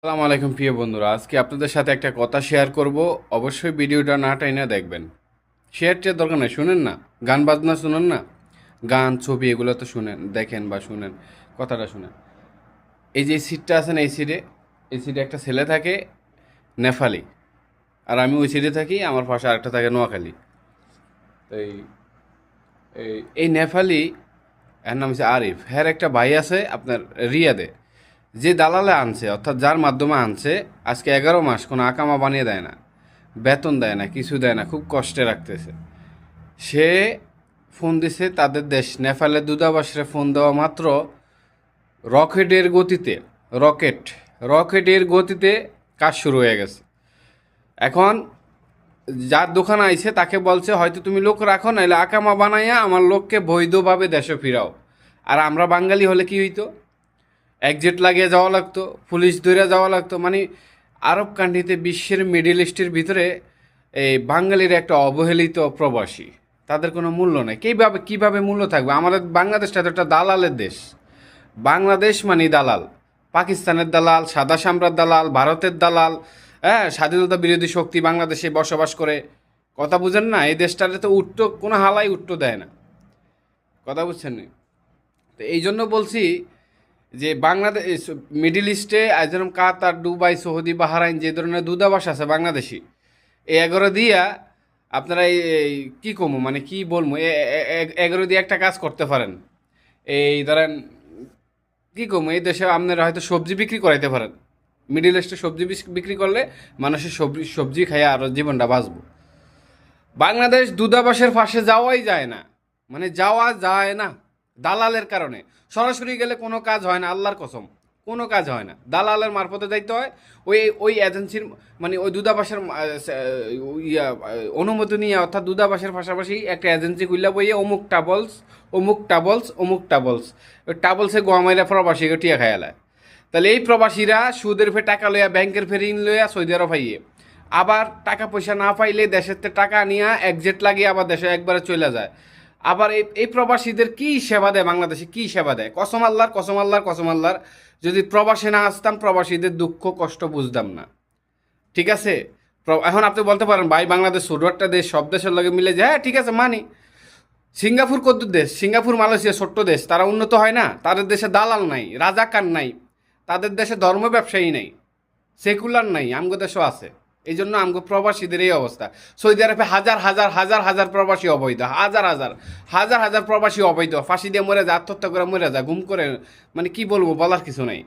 আসসালামু আলাইকুম প্রিয় বন্ধুরা, আজকে আপনাদের সাথে একটা কথা শেয়ার করব। অবশ্যই ভিডিওটা না টাইনা দেখবেন। শেয়ারটার দরকার নেই, শুনেন না, গান বাজনা শুনেন না, গান ছবি এগুলো তো শুনেন, দেখেন বা শুনেন, কথাটা শুনেন। এই যে সিটটা আছে না, এই সিটে একটা ছেলে থাকে নেপালি, আর আমি ওই সিটে থাকি, আমার পাশে আরেকটা থাকে নোয়াখালী। তো এই নেপালি, এর নাম হচ্ছে আরিফ, হ্যার একটা ভাই আছে আপনার রিয়াদে, যে দালালে আনছে, অর্থাৎ যার মাধ্যমে আনছে, আজকে 11 মাস কোনো আকামা বানিয়ে দেয় না, বেতন দেয় না, কিছু দেয় না, খুব কষ্টে রাখতেছে। সে ফোন দিছে তাদের দেশ নেপালের দূতাবাসে, ফোন দেওয়া মাত্র রকেটের গতিতে, রকেট রকেটের গতিতে কাজ শুরু হয়ে গেছে। এখন যার দোকান আইছে তাকে বলছে, হয়তো তুমি লোক রাখো, নাহলে আকামা বানাইয়া আমার লোককে বৈধভাবে দেশে ফিরাও। আর আমরা বাঙালি হলে কি হইতো, একজেট লাগিয়ে যাওয়া লাগতো, পুলিশ ধরে যাওয়া লাগতো। মানে আরব কান্ট্রিতে, বিশ্বের মিডল ইস্টের ভিতরে এই বাঙালির একটা অবহেলিত প্রবাসী, তাদের কোনো মূল্য নেই। কীভাবে মূল্য থাকবে? আমাদের বাংলাদেশটা তো একটা দালালের দেশ। বাংলাদেশ মানে দালাল, পাকিস্তানের দালাল, সাদা সাম্রাট দালাল, ভারতের দালাল। হ্যাঁ, স্বাধীনতা বিরোধী শক্তি বাংলাদেশে বসবাস করে। কথা বুঝেন না? এই দেশটাতে তো উট্টো কোনো হালাই উট্টো দেয় না। কথা বুঝছেন না? তো এই জন্য বলছি যে বাংলাদেশ, মিডিল ইস্টে যেরকম কাতার, দুবাই, সৌদি, বাহরাইন, যে ধরনের দূতাবাস আছে বাংলাদেশি, এই 11 দিয়া আপনারা এই কী কমো, মানে কি বলবো, 11 দিয়ে একটা কাজ করতে পারেন। এই ধরেন কী কমো, এই দেশে আপনারা হয়তো সবজি বিক্রি করাইতে পারেন। মিডিল ইস্টে সবজি বিক্রি করলে মানুষের সবজি সবজি খাইয়া আরও জীবনটা বাঁচবো। বাংলাদেশ দূতাবাসের পাশে যাওয়াই যায় না, মানে যাওয়া যায় না দালালের কারণে। সরাসরি গেলে কোনো কাজ হয় না, আল্লাহর কসম, কোনো কাজ হয় না। দালালের মারফতে যাইতে হয়। ওই ওই এজেন্সির, মানে ওই দূতাবাসের অনুমতি নিয়ে, অর্থাৎ দূতাবাসের পাশাপাশি একটা এজেন্সি খুললা বইয়ে অমুক টাবলস, অমুক টাবলস, অমুক টাবলস, ওই টাবলসে গোয়ামাইরা প্রবাসীকে টিয়া খায়ালায়। তাহলে এই প্রবাসীরা সুদের ফে টাকা লইয়া, ব্যাংকের ফে ঋণ লইয়া সৌদি আরব পাইয়ে, আবার টাকা পয়সা না পাইলে দেশের টাকা নিয়ে একজেট লাগিয়ে আবার দেশে একবারে চলে যায়। আবার এই প্রবাসীদের কি সেবা দেয় বাংলাদেশে, কি সেবা দেয়? কসম আল্লাহর, কসম আল্লাহর, কসম আল্লাহর, যদি প্রবাসে না আসতাম, প্রবাসীদের দুঃখ কষ্ট বুঝতাম না। ঠিক আছে? এখন আপনি বলতে পারেন, ভাই বাংলাদেশ ছোট একটা দেশ, সব দেশের লগে মিলে যায়, হ্যাঁ ঠিক আছে মানি। সিঙ্গাপুর কত দেশ, সিঙ্গাপুর, মালয়েশিয়া ছোট্ট দেশ, তারা উন্নত হয় না? তাদের দেশে দালাল নাই, রাজাকার নাই, তাদের দেশে ধর্ম ব্যবসায়ী নাই, সেকুলার নাই, আমগো দেশও আছে। এই জন্য আমগো প্রবাসীদের এই অবস্থা। সৌদি আরবে হাজার হাজার হাজার হাজার প্রবাসী অবৈধ, হাজার হাজার হাজার হাজার প্রবাসী অবৈধ, ফাঁসি দিয়ে মরে যায়, আত্মহত্যা করে মরে যায়, গুম করে, মানে কি বলবো, বলার কিছু নাই।